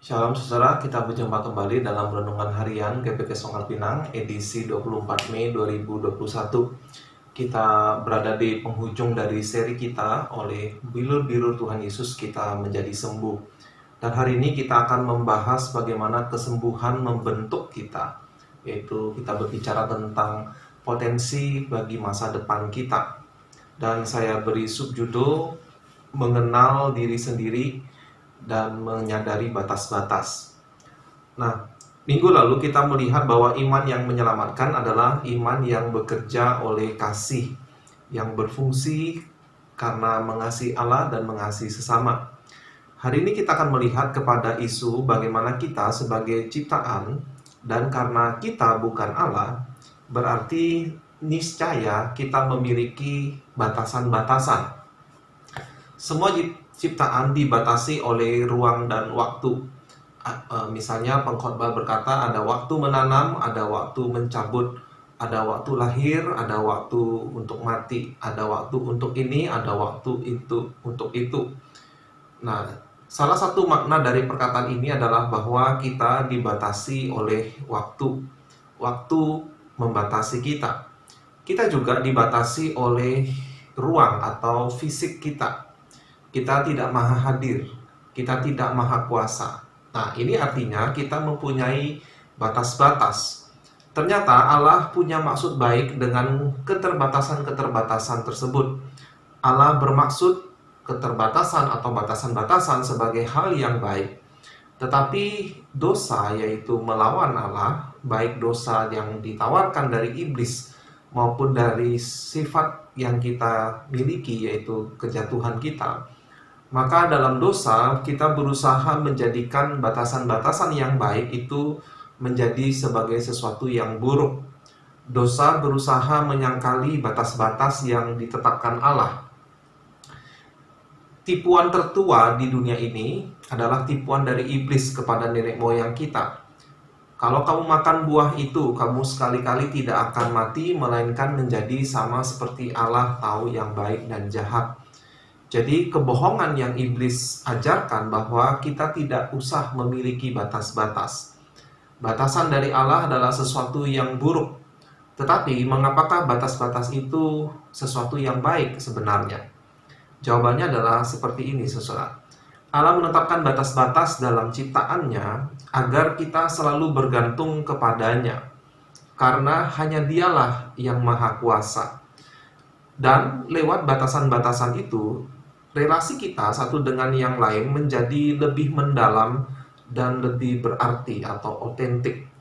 Shalom saudara, kita berjumpa kembali dalam renungan harian GPK Songgal Pinang edisi 24 Mei 2021. Kita berada di penghujung dari seri kita oleh bilur-bilur Tuhan Yesus kita menjadi sembuh. Dan hari ini kita akan membahas bagaimana kesembuhan membentuk kita, yaitu kita berbicara tentang potensi bagi masa depan kita. Dan saya beri subjudul mengenal diri sendiri dan menyadari batas-batas. Nah, minggu lalu kita melihat bahwa iman yang menyelamatkan adalah iman yang bekerja oleh kasih, yang berfungsi karena mengasihi Allah dan mengasihi sesama. Hari ini kita akan melihat kepada isu bagaimana kita sebagai ciptaan, dan karena kita bukan Allah, berarti niscaya kita memiliki batasan-batasan. Semua ciptaan dibatasi oleh ruang dan waktu. Misalnya pengkhotbah berkata ada waktu menanam, ada waktu mencabut, ada waktu lahir, ada waktu untuk mati, ada waktu untuk ini, ada waktu itu untuk itu. Nah, salah satu makna dari perkataan ini adalah bahwa kita dibatasi oleh waktu. Waktu membatasi kita. Kita juga dibatasi oleh ruang atau fisik kita. Kita tidak maha hadir, kita tidak maha kuasa. Nah, ini artinya kita mempunyai batas-batas. Ternyata Allah punya maksud baik dengan keterbatasan-keterbatasan tersebut. Allah bermaksud keterbatasan atau batasan-batasan sebagai hal yang baik. Tetapi dosa, yaitu melawan Allah, baik dosa yang ditawarkan dari iblis maupun dari sifat yang kita miliki, yaitu kejatuhan kita, maka dalam dosa kita berusaha menjadikan batasan-batasan yang baik itu menjadi sebagai sesuatu yang buruk. Dosa berusaha menyangkali batas-batas yang ditetapkan Allah. Tipuan tertua di dunia ini adalah tipuan dari iblis kepada nenek moyang kita. Kalau kamu makan buah itu, kamu sekali-kali tidak akan mati, melainkan menjadi sama seperti Allah, tahu yang baik dan jahat. Jadi kebohongan yang iblis ajarkan bahwa kita tidak usah memiliki batas-batas. Batasan dari Allah adalah sesuatu yang buruk. Tetapi mengapakah batas-batas itu sesuatu yang baik sebenarnya? Jawabannya adalah seperti ini, saudara. Allah menetapkan batas-batas dalam ciptaannya agar kita selalu bergantung kepadanya. Karena hanya Dialah yang maha kuasa. Dan lewat batasan-batasan itu, relasi kita satu dengan yang lain menjadi lebih mendalam dan lebih berarti atau otentik.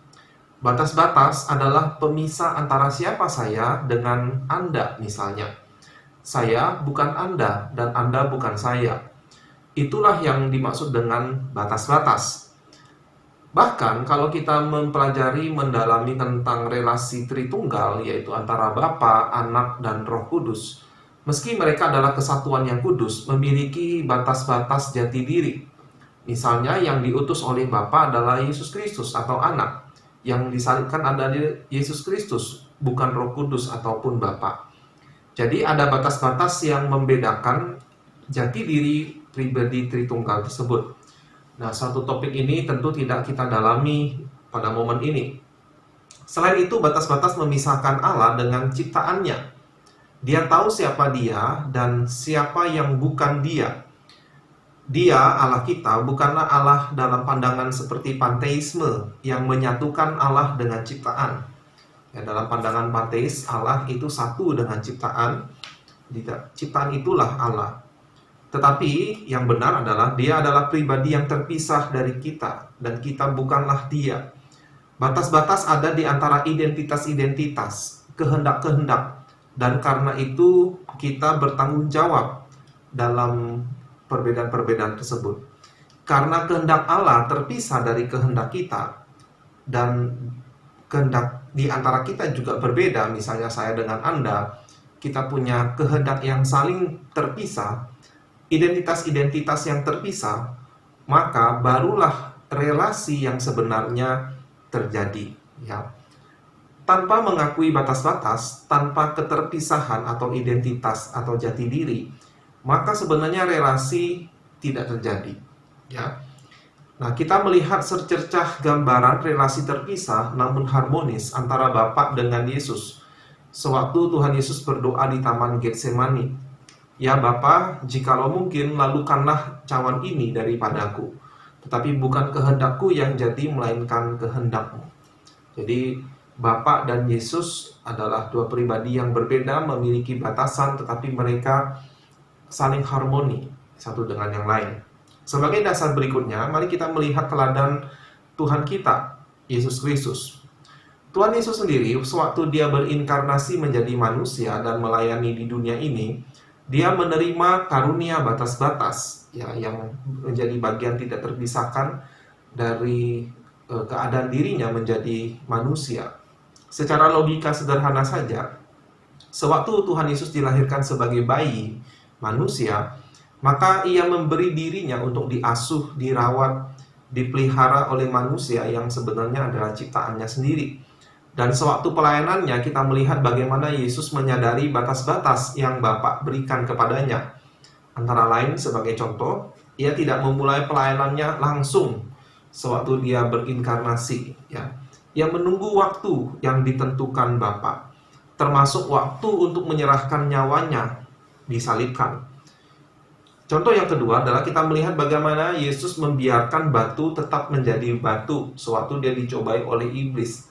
Batas-batas adalah pemisah antara siapa saya dengan Anda misalnya. Saya bukan Anda dan Anda bukan saya. Itulah yang dimaksud dengan batas-batas. Bahkan kalau kita mempelajari mendalami tentang relasi Tritunggal, yaitu antara Bapa, Anak, dan Roh Kudus, meski mereka adalah kesatuan yang kudus, memiliki batas-batas jati diri. Misalnya yang diutus oleh Bapa adalah Yesus Kristus atau Anak. Yang disalibkan adalah Yesus Kristus, bukan Roh Kudus ataupun Bapa. Jadi ada batas-batas yang membedakan jati diri pribadi Tritunggal tersebut. Nah, satu topik ini tentu tidak kita dalami pada momen ini. Selain itu, batas-batas memisahkan Allah dengan ciptaannya. Dia tahu siapa dia dan siapa yang bukan dia. Dia, Allah kita, bukanlah Allah dalam pandangan seperti panteisme yang menyatukan Allah dengan ciptaan. Ya, dalam pandangan panteis, Allah itu satu dengan ciptaan. Ciptaan itulah Allah. Tetapi yang benar adalah dia adalah pribadi yang terpisah dari kita dan kita bukanlah dia. Batas-batas ada di antara identitas-identitas, kehendak-kehendak. Dan karena itu kita bertanggung jawab dalam perbedaan-perbedaan tersebut. Karena kehendak Allah terpisah dari kehendak kita, dan kehendak di antara kita juga berbeda, misalnya saya dengan Anda, kita punya kehendak yang saling terpisah, identitas-identitas yang terpisah, maka barulah relasi yang sebenarnya terjadi, ya. Tanpa mengakui batas-batas, tanpa keterpisahan atau identitas atau jati diri, maka sebenarnya relasi tidak terjadi, ya. Nah, kita melihat secercah gambaran relasi terpisah namun harmonis antara Bapa dengan Yesus. Sewaktu Tuhan Yesus berdoa di Taman Getsemani, "Ya Bapa, jikalau mungkin, lalukanlah cawan ini daripadaku. Tetapi bukan kehendakku yang jadi, melainkan kehendak-Mu." Jadi, Bapa dan Yesus adalah dua pribadi yang berbeda, memiliki batasan, tetapi mereka saling harmoni satu dengan yang lain. Sebagai dasar berikutnya, mari kita melihat teladan Tuhan kita, Yesus Kristus. Tuhan Yesus sendiri, sewaktu dia berinkarnasi menjadi manusia dan melayani di dunia ini, dia menerima karunia batas-batas, ya, yang menjadi bagian tidak terpisahkan dari keadaan dirinya menjadi manusia. Secara logika sederhana saja, sewaktu Tuhan Yesus dilahirkan sebagai bayi manusia, maka ia memberi dirinya untuk diasuh, dirawat, dipelihara oleh manusia yang sebenarnya adalah ciptaannya sendiri. Dan sewaktu pelayanannya, kita melihat bagaimana Yesus menyadari batas-batas yang Bapa berikan kepadanya. Antara lain, sebagai contoh, ia tidak memulai pelayanannya langsung sewaktu dia berinkarnasi, ya. Ia menunggu waktu yang ditentukan Bapa, termasuk waktu untuk menyerahkan nyawanya disalibkan. Contoh yang kedua adalah kita melihat bagaimana Yesus membiarkan batu tetap menjadi batu sewaktu dia dicobai oleh iblis.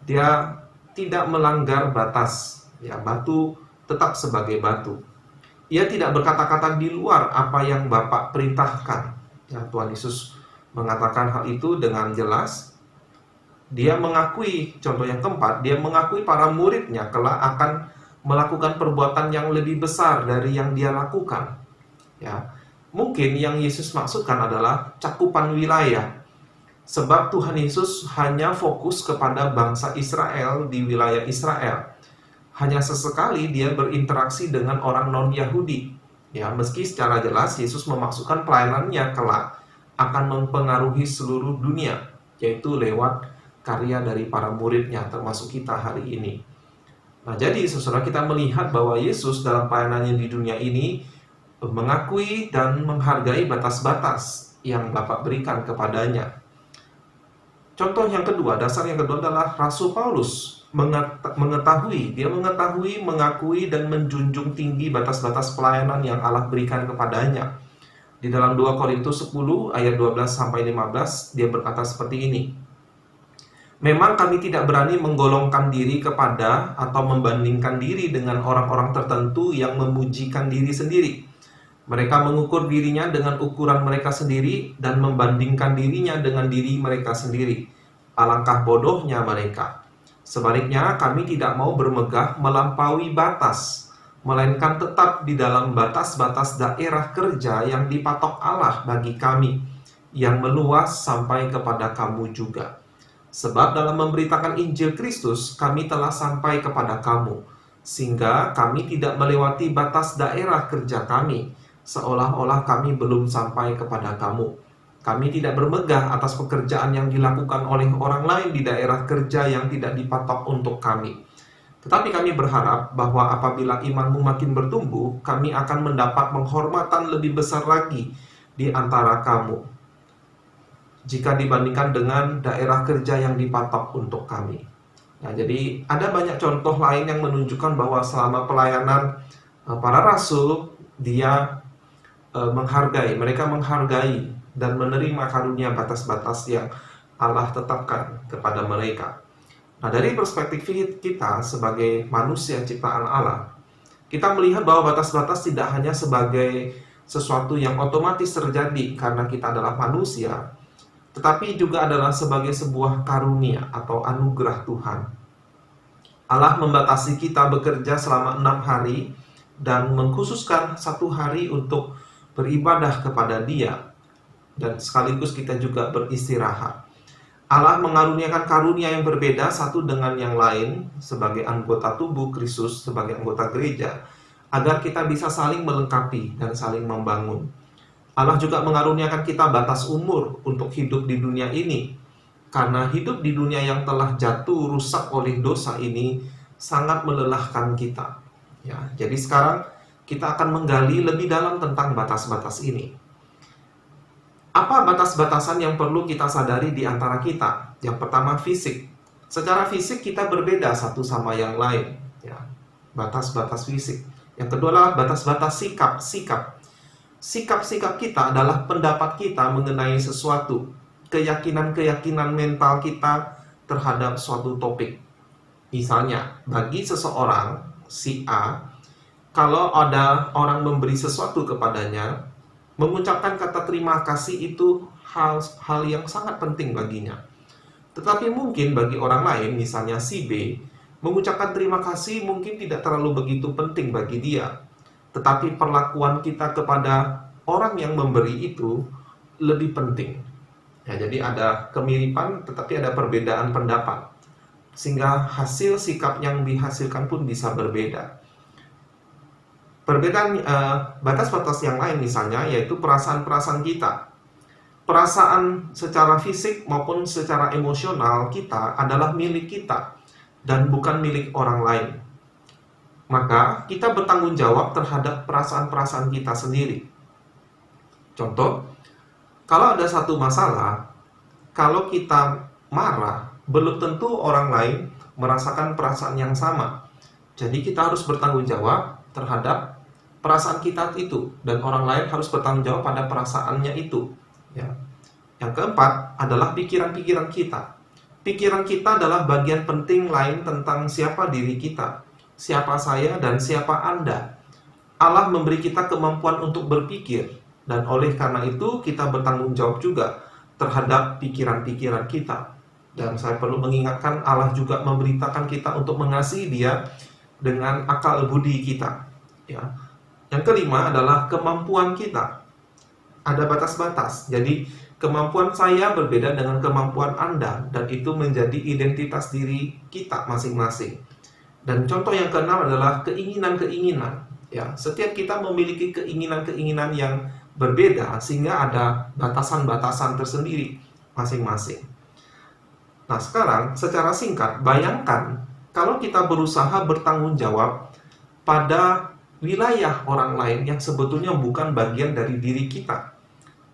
Dia tidak melanggar batas, ya, batu tetap sebagai batu. Ia tidak berkata-kata di luar apa yang Bapa perintahkan. Ya, Tuhan Yesus mengatakan hal itu dengan jelas. Dia mengakui, contoh yang keempat, dia mengakui para muridnya kelak akan melakukan perbuatan yang lebih besar dari yang dia lakukan. Ya, mungkin yang Yesus maksudkan adalah cakupan wilayah. Sebab Tuhan Yesus hanya fokus kepada bangsa Israel di wilayah Israel. Hanya sesekali dia berinteraksi dengan orang non-Yahudi. Ya, meski secara jelas Yesus memaksudkan pelayanannya kelak akan mempengaruhi seluruh dunia, yaitu lewat karya dari para muridnya, termasuk kita hari ini. Nah, jadi saudara, kita melihat bahwa Yesus dalam pelayanannya di dunia ini mengakui dan menghargai batas-batas yang Bapa berikan kepadanya. Contoh yang kedua, dasar yang kedua adalah Rasul Paulus mengetahui, mengakui dan menjunjung tinggi batas-batas pelayanan yang Allah berikan kepadanya. Di dalam 2 Korintus 10 ayat 12-15 dia berkata seperti ini. "Memang kami tidak berani menggolongkan diri kepada atau membandingkan diri dengan orang-orang tertentu yang memujikan diri sendiri. Mereka mengukur dirinya dengan ukuran mereka sendiri dan membandingkan dirinya dengan diri mereka sendiri. Alangkah bodohnya mereka. Sebaliknya, kami tidak mau bermegah melampaui batas, melainkan tetap di dalam batas-batas daerah kerja yang dipatok Allah bagi kami, yang meluas sampai kepada kamu juga. Sebab dalam memberitakan Injil Kristus, kami telah sampai kepada kamu, sehingga kami tidak melewati batas daerah kerja kami, seolah-olah kami belum sampai kepada kamu. Kami tidak bermegah atas pekerjaan yang dilakukan oleh orang lain di daerah kerja yang tidak dipatok untuk kami. Tetapi kami berharap bahwa apabila imanmu makin bertumbuh, kami akan mendapat penghormatan lebih besar lagi di antara kamu, jika dibandingkan dengan daerah kerja yang dipatok untuk kami." Nah, jadi ada banyak contoh lain yang menunjukkan bahwa selama pelayanan para rasul, mereka menghargai dan menerima karunia batas-batas yang Allah tetapkan kepada mereka. Nah, dari perspektif kita sebagai manusia ciptaan Allah, kita melihat bahwa batas-batas tidak hanya sebagai sesuatu yang otomatis terjadi karena kita adalah manusia, tetapi juga adalah sebagai sebuah karunia atau anugerah Tuhan. Allah membatasi kita bekerja selama 6 hari dan mengkhususkan 1 hari untuk beribadah kepada Dia, dan sekaligus kita juga beristirahat. Allah mengaruniakan karunia yang berbeda satu dengan yang lain sebagai anggota tubuh Kristus, sebagai anggota gereja, agar kita bisa saling melengkapi dan saling membangun. Allah juga mengaruniakan kita batas umur untuk hidup di dunia ini, karena hidup di dunia yang telah jatuh rusak oleh dosa ini sangat melelahkan kita. Ya, jadi sekarang kita akan menggali lebih dalam tentang batas-batas ini. Apa batas-batasan yang perlu kita sadari di antara kita? Yang pertama, fisik. Secara fisik kita berbeda satu sama yang lain, ya. Batas-batas fisik. Yang kedua adalah batas-batas sikap. Sikap-sikap kita adalah pendapat kita mengenai sesuatu, keyakinan-keyakinan mental kita terhadap suatu topik. Misalnya, bagi seseorang, si A, kalau ada orang memberi sesuatu kepadanya, mengucapkan kata terima kasih itu hal yang sangat penting baginya. Tetapi mungkin bagi orang lain, misalnya si B, mengucapkan terima kasih mungkin tidak terlalu begitu penting bagi dia. Tetapi perlakuan kita kepada orang yang memberi itu lebih penting. Ya, jadi ada kemiripan tetapi ada perbedaan pendapat. Sehingga hasil sikap yang dihasilkan pun bisa berbeda. Perbedaan batas-batas yang lain misalnya yaitu perasaan-perasaan kita. Perasaan secara fisik maupun secara emosional kita adalah milik kita dan bukan milik orang lain. Maka kita bertanggung jawab terhadap perasaan-perasaan kita sendiri. Contoh, kalau ada satu masalah, kalau kita marah, belum tentu orang lain merasakan perasaan yang sama. Jadi kita harus bertanggung jawab terhadap perasaan kita itu, dan orang lain harus bertanggung jawab pada perasaannya itu, ya. Yang keempat adalah pikiran-pikiran kita. Pikiran kita adalah bagian penting lain tentang siapa diri kita, siapa saya dan siapa Anda. Allah memberi kita kemampuan untuk berpikir, dan oleh karena itu kita bertanggung jawab juga terhadap pikiran-pikiran kita. Dan saya perlu mengingatkan, Allah juga memberitakan kita untuk mengasihi Dia dengan akal budi kita, ya. Yang kelima adalah kemampuan kita. Ada batas-batas. Jadi kemampuan saya berbeda dengan kemampuan Anda, dan itu menjadi identitas diri kita masing-masing. Dan contoh yang keenam adalah keinginan-keinginan. Ya, setiap kita memiliki keinginan-keinginan yang berbeda sehingga ada batasan-batasan tersendiri masing-masing. Nah, sekarang secara singkat bayangkan kalau kita berusaha bertanggung jawab pada wilayah orang lain yang sebetulnya bukan bagian dari diri kita.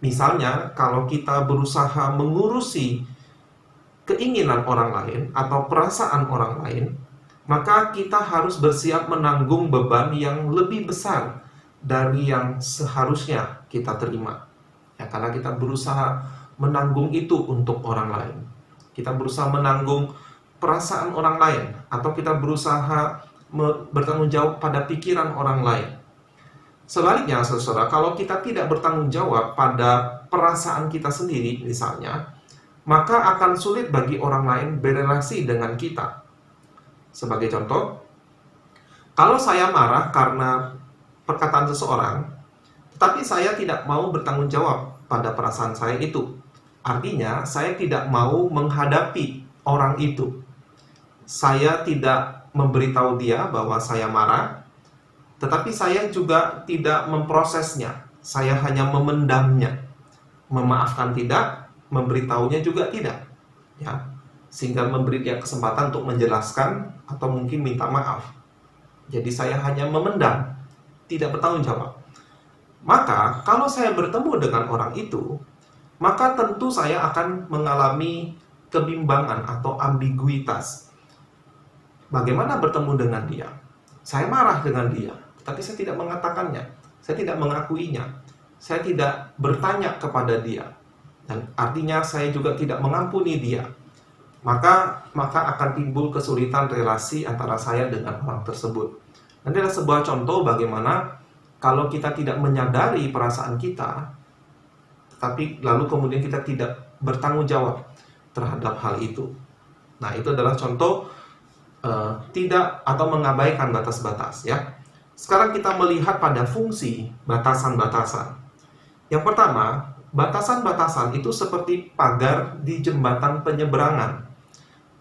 Misalnya, kalau kita berusaha mengurusi keinginan orang lain atau perasaan orang lain, maka kita harus bersiap menanggung beban yang lebih besar dari yang seharusnya kita terima. Ya, karena kita berusaha menanggung itu untuk orang lain. Kita berusaha menanggung perasaan orang lain, atau kita berusaha bertanggung jawab pada pikiran orang lain. Sebaliknya, saudara, kalau kita tidak bertanggung jawab pada perasaan kita sendiri, misalnya, maka akan sulit bagi orang lain berelasi dengan kita. Sebagai contoh, kalau saya marah karena perkataan seseorang, tetapi saya tidak mau bertanggung jawab pada perasaan saya itu, artinya saya tidak mau menghadapi orang itu. Saya tidak memberitahu dia bahwa saya marah, tetapi saya juga tidak memprosesnya. Saya hanya memendamnya. Memaafkan tidak, memberitahunya juga tidak, ya. Sehingga memberi dia kesempatan untuk menjelaskan atau mungkin minta maaf. Jadi saya hanya memendam, tidak bertanggung jawab. Maka kalau saya bertemu dengan orang itu, maka tentu saya akan mengalami kebimbangan atau ambiguitas. Bagaimana bertemu dengan dia? Saya marah dengan dia, tapi saya tidak mengatakannya, saya tidak mengakuinya, saya tidak bertanya kepada dia, dan artinya saya juga tidak mengampuni dia. Maka akan timbul kesulitan relasi antara saya dengan orang tersebut. Nanti adalah sebuah contoh bagaimana kalau kita tidak menyadari perasaan kita, tetapi lalu kemudian kita tidak bertanggung jawab terhadap hal itu. Nah, itu adalah contoh tidak atau mengabaikan batas-batas, ya. Sekarang kita melihat pada fungsi batasan-batasan. Yang pertama, batasan-batasan itu seperti pagar di jembatan penyeberangan,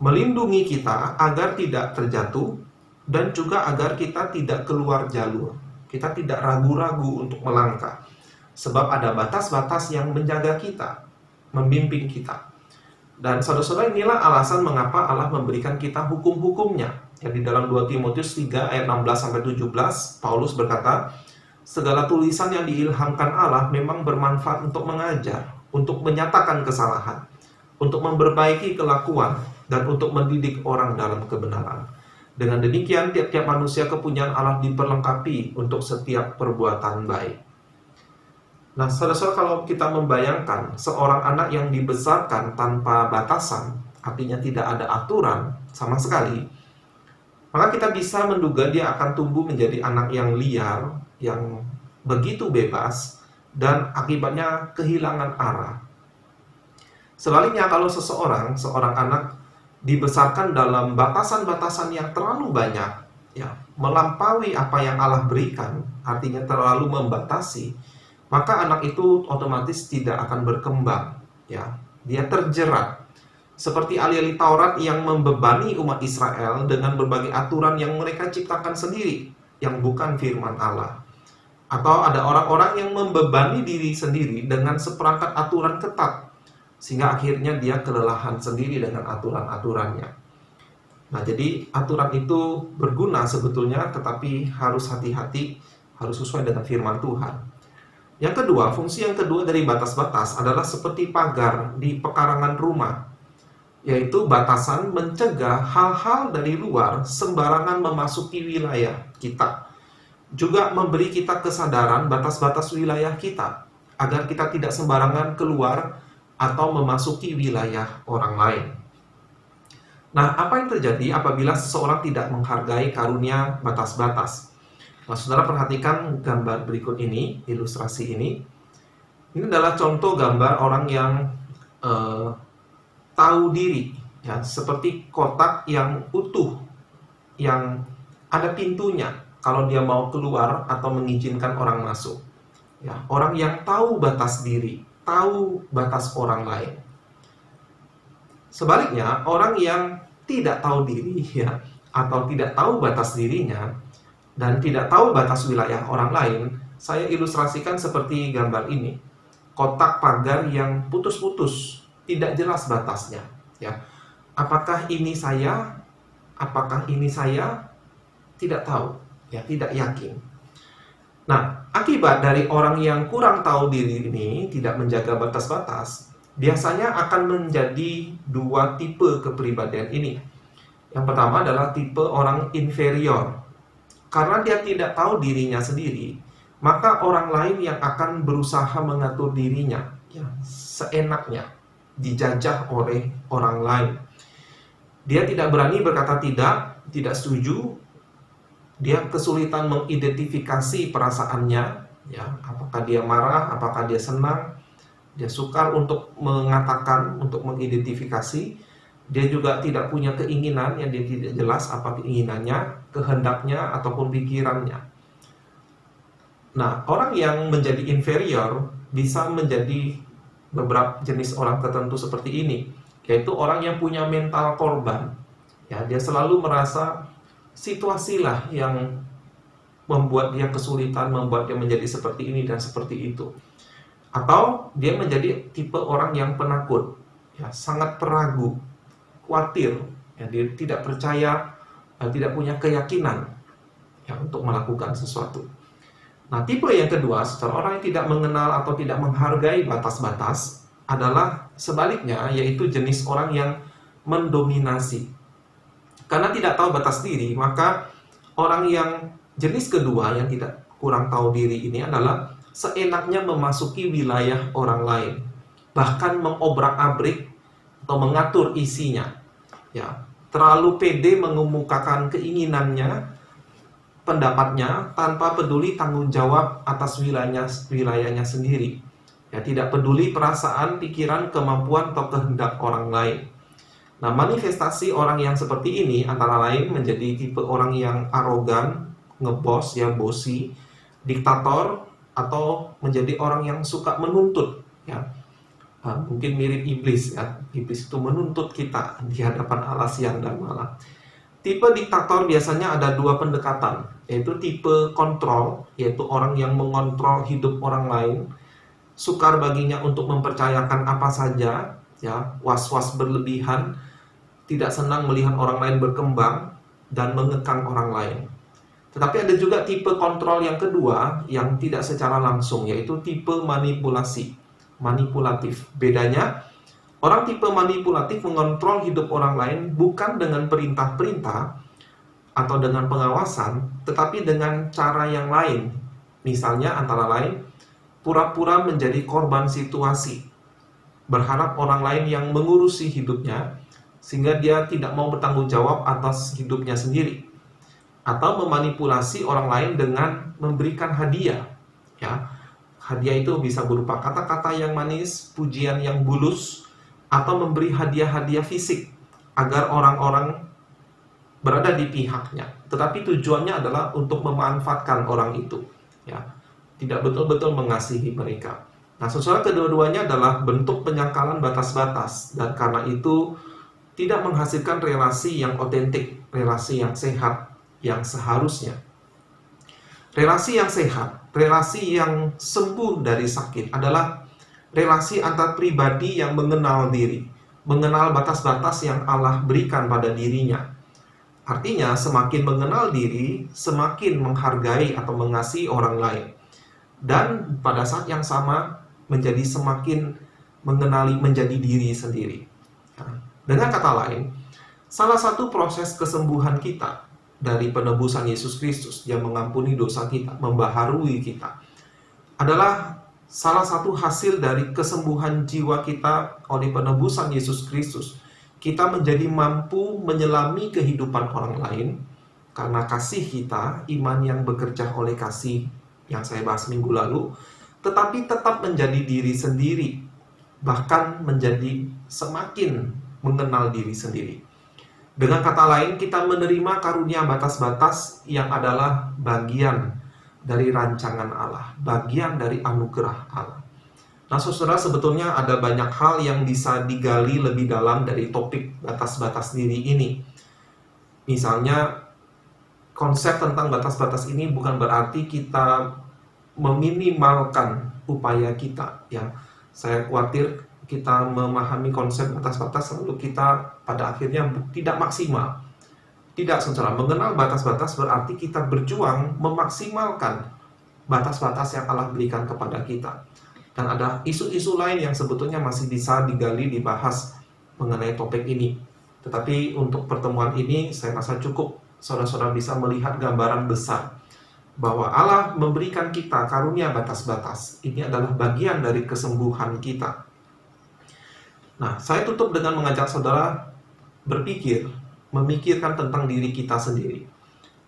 melindungi kita agar tidak terjatuh dan juga agar kita tidak keluar jalur. Kita tidak ragu-ragu untuk melangkah, sebab ada batas-batas yang menjaga kita, membimbing kita. Dan saudara-saudara, inilah alasan mengapa Allah memberikan kita hukum-hukumnya. Ya, di dalam 2 Timotius 3 ayat 16-17, Paulus berkata, segala tulisan yang diilhamkan Allah memang bermanfaat untuk mengajar, untuk menyatakan kesalahan, untuk memperbaiki kelakuan, dan untuk mendidik orang dalam kebenaran. Dengan demikian, tiap-tiap manusia kepunyaan Allah diperlengkapi untuk setiap perbuatan baik. Nah, saudara-saudara, kalau kita membayangkan seorang anak yang dibesarkan tanpa batasan, artinya tidak ada aturan sama sekali, maka kita bisa menduga dia akan tumbuh menjadi anak yang liar, yang begitu bebas, dan akibatnya kehilangan arah. Sebaliknya, kalau seorang anak dibesarkan dalam batasan-batasan yang terlalu banyak, ya, melampaui apa yang Allah berikan, artinya terlalu membatasi, maka anak itu otomatis tidak akan berkembang, ya. Dia terjerat seperti ahli-ahli Taurat yang membebani umat Israel dengan berbagai aturan yang mereka ciptakan sendiri, yang bukan firman Allah. Atau ada orang-orang yang membebani diri sendiri dengan seperangkat aturan ketat, sehingga akhirnya dia kelelahan sendiri dengan aturan-aturannya. Nah, jadi aturan itu berguna sebetulnya, tetapi harus hati-hati, harus sesuai dengan firman Tuhan. Yang kedua, fungsi yang kedua dari batas-batas adalah seperti pagar di pekarangan rumah, yaitu batasan mencegah hal-hal dari luar sembarangan memasuki wilayah kita. Juga memberi kita kesadaran batas-batas wilayah kita, agar kita tidak sembarangan keluar atau memasuki wilayah orang lain. Nah, apa yang terjadi apabila seseorang tidak menghargai karunia batas-batas? Nah, saudara perhatikan gambar berikut ini, ilustrasi ini. Ini adalah contoh gambar orang yang tahu diri, ya, seperti kotak yang utuh, yang ada pintunya kalau dia mau keluar atau mengizinkan orang masuk. Ya, orang yang tahu batas diri, tahu batas orang lain. Sebaliknya, orang yang tidak tahu diri, ya, atau tidak tahu batas dirinya dan tidak tahu batas wilayah orang lain, saya ilustrasikan seperti gambar ini. Kotak pagar yang putus-putus, tidak jelas batasnya, ya. Apakah ini saya? Apakah ini saya? Tidak tahu, ya, tidak yakin. Nah, akibat dari orang yang kurang tahu diri ini, tidak menjaga batas-batas, biasanya akan menjadi dua tipe kepribadian ini. Yang pertama adalah tipe orang inferior. Karena dia tidak tahu dirinya sendiri, maka orang lain yang akan berusaha mengatur dirinya, ya, seenaknya, dijajah oleh orang lain. Dia tidak berani berkata tidak setuju. Dia kesulitan mengidentifikasi perasaannya, ya, apakah dia marah, apakah dia senang. Dia sukar untuk mengatakan, untuk mengidentifikasi. Dia juga tidak punya keinginan, yang dia tidak jelas apa keinginannya, kehendaknya, ataupun pikirannya. Nah, orang yang menjadi inferior bisa menjadi beberapa jenis orang tertentu seperti ini, yaitu orang yang punya mental korban. Ya, dia selalu merasa situasilah yang membuat dia kesulitan, membuat dia menjadi seperti ini dan seperti itu. Atau dia menjadi tipe orang yang penakut, ya, sangat peragu, khawatir, ya, dia tidak percaya, tidak punya keyakinan, ya, untuk melakukan sesuatu. Nah, tipe yang kedua, seorang yang tidak mengenal atau tidak menghargai batas-batas, adalah sebaliknya, yaitu jenis orang yang mendominasi. Karena tidak tahu batas diri, maka orang yang jenis kedua yang tidak kurang tahu diri ini adalah seenaknya memasuki wilayah orang lain, bahkan mengobrak-abrik atau mengatur isinya, ya, terlalu pede mengemukakan keinginannya, pendapatnya, tanpa peduli tanggung jawab atas wilayahnya sendiri, ya, tidak peduli perasaan, pikiran, kemampuan atau kehendak orang lain. Nah, manifestasi orang yang seperti ini antara lain menjadi tipe orang yang arogan, ngebos, ya, bosi, diktator, atau menjadi orang yang suka menuntut, ya. Mungkin mirip iblis, ya. Iblis itu menuntut kita di hadapan Allah siang dan malam. Tipe diktator biasanya ada dua pendekatan, yaitu tipe kontrol, yaitu orang yang mengontrol hidup orang lain, sukar baginya untuk mempercayakan apa saja, ya, was-was berlebihan, tidak senang melihat orang lain berkembang, dan mengekang orang lain. Tetapi ada juga tipe kontrol yang kedua yang tidak secara langsung, yaitu tipe manipulasi. manipulatif. Bedanya, orang tipe manipulatif mengontrol hidup orang lain bukan dengan perintah-perintah atau dengan pengawasan, tetapi dengan cara yang lain. Misalnya antara lain, pura-pura menjadi korban situasi, berharap orang lain yang mengurusi hidupnya, sehingga dia tidak mau bertanggung jawab atas hidupnya sendiri. Atau memanipulasi orang lain dengan memberikan hadiah. Ya, hadiah itu bisa berupa kata-kata yang manis, pujian yang bulus, atau memberi hadiah-hadiah fisik agar orang-orang berada di pihaknya. Tetapi tujuannya adalah untuk memanfaatkan orang itu. Ya, tidak betul-betul mengasihi mereka. Nah, saudara, kedua-duanya adalah bentuk penyangkalan batas-batas, dan karena itu tidak menghasilkan relasi yang otentik, relasi yang sehat, yang seharusnya. Relasi yang sehat, relasi yang sembuh dari sakit adalah relasi antar pribadi yang mengenal diri, mengenal batas-batas yang Allah berikan pada dirinya. Artinya, semakin mengenal diri, semakin menghargai atau mengasihi orang lain. Dan pada saat yang sama, menjadi semakin mengenali menjadi diri sendiri. Nah, dengan kata lain, salah satu proses kesembuhan kita dari penebusan Yesus Kristus yang mengampuni dosa kita, membaharui kita, adalah salah satu hasil dari kesembuhan jiwa kita oleh penebusan Yesus Kristus. Kita menjadi mampu menyelami kehidupan orang lain karena kasih kita, iman yang bekerja oleh kasih yang saya bahas minggu lalu, tetapi tetap menjadi diri sendiri, bahkan menjadi semakin mengenal diri sendiri. Dengan kata lain, kita menerima karunia batas-batas yang adalah bagian dari rancangan Allah, bagian dari anugerah Allah. Nah, saudara, sebetulnya ada banyak hal yang bisa digali lebih dalam dari topik batas-batas diri ini. Misalnya, konsep tentang batas-batas ini bukan berarti kita meminimalkan upaya kita. Ya, saya khawatir kita memahami konsep batas-batas lalu kita pada akhirnya tidak maksimal. Tidak, saudara, mengenal batas-batas berarti kita berjuang memaksimalkan batas-batas yang Allah berikan kepada kita. Dan ada isu-isu lain yang sebetulnya masih bisa digali, dibahas mengenai topik ini. Tetapi untuk pertemuan ini saya rasa cukup saudara-saudara bisa melihat gambaran besar bahwa Allah memberikan kita karunia batas-batas. Ini adalah bagian dari kesembuhan kita. Nah, saya tutup dengan mengajak saudara berpikir, memikirkan tentang diri kita sendiri.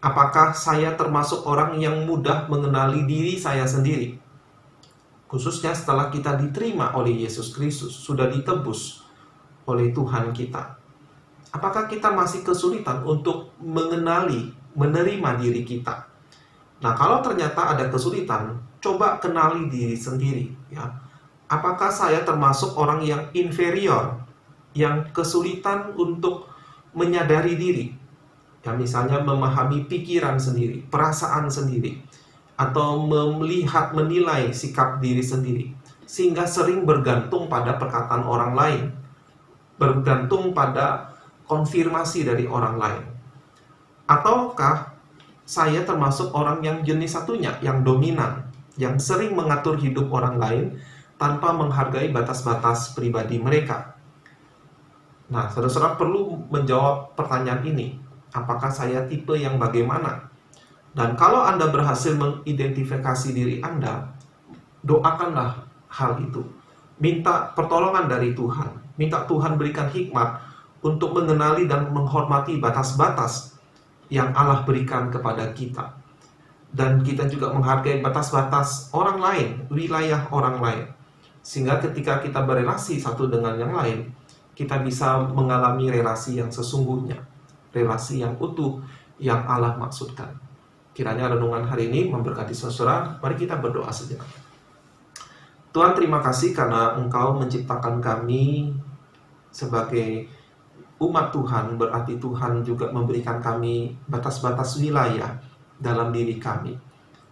Apakah saya termasuk orang yang mudah mengenali diri saya sendiri? Khususnya setelah kita diterima oleh Yesus Kristus, sudah ditebus oleh Tuhan kita. Apakah kita masih kesulitan untuk mengenali, menerima diri kita? Nah, kalau ternyata ada kesulitan, coba kenali diri sendiri, ya. Apakah saya termasuk orang yang inferior, yang kesulitan untuk menyadari diri? Ya, misalnya memahami pikiran sendiri, perasaan sendiri, atau melihat, menilai sikap diri sendiri, sehingga sering bergantung pada perkataan orang lain, bergantung pada konfirmasi dari orang lain. Ataukah saya termasuk orang yang jenis satunya, yang dominan, yang sering mengatur hidup orang lain tanpa menghargai batas-batas pribadi mereka? Nah, saudara-saudara perlu menjawab pertanyaan ini. Apakah saya tipe yang bagaimana? Dan kalau Anda berhasil mengidentifikasi diri Anda, doakanlah hal itu. Minta pertolongan dari Tuhan. Minta Tuhan berikan hikmat untuk mengenali dan menghormati batas-batas yang Allah berikan kepada kita. Dan kita juga menghargai batas-batas orang lain, wilayah orang lain. Sehingga ketika kita berelasi satu dengan yang lain, kita bisa mengalami relasi yang sesungguhnya, relasi yang utuh yang Allah maksudkan. Kiranya renungan hari ini memberkati saudara. Mari kita berdoa sejenak. Tuhan, terima kasih karena Engkau menciptakan kami sebagai umat Tuhan. Berarti Tuhan juga memberikan kami batas-batas wilayah dalam diri kami,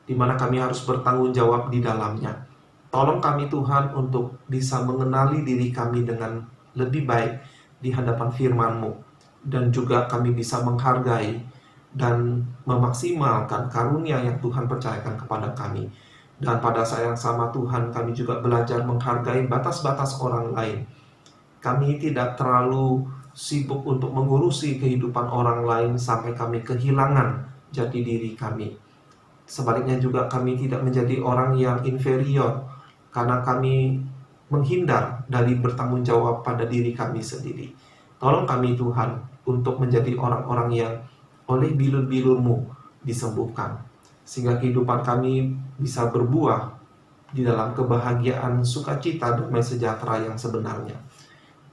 di mana kami harus bertanggung jawab di dalamnya. Tolong kami Tuhan untuk bisa mengenali diri kami dengan lebih baik di hadapan firman-Mu, dan juga kami bisa menghargai dan memaksimalkan karunia yang Tuhan percayakan kepada kami. Dan pada saat yang sama Tuhan, kami juga belajar menghargai batas-batas orang lain. Kami tidak terlalu sibuk untuk mengurusi kehidupan orang lain sampai kami kehilangan jati diri kami. Sebaliknya juga kami tidak menjadi orang yang inferior karena kami menghindar dari bertanggung jawab pada diri kami sendiri. Tolong kami Tuhan untuk menjadi orang-orang yang oleh bilur-bilur-Mu disembuhkan, sehingga kehidupan kami bisa berbuah di dalam kebahagiaan, sukacita, damai sejahtera yang sebenarnya.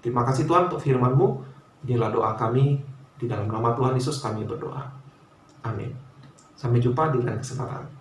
Terima kasih Tuhan untuk firman-Mu. Inilah doa kami, di dalam nama Tuhan Yesus kami berdoa. Amin. Sampai jumpa di lain kesempatan.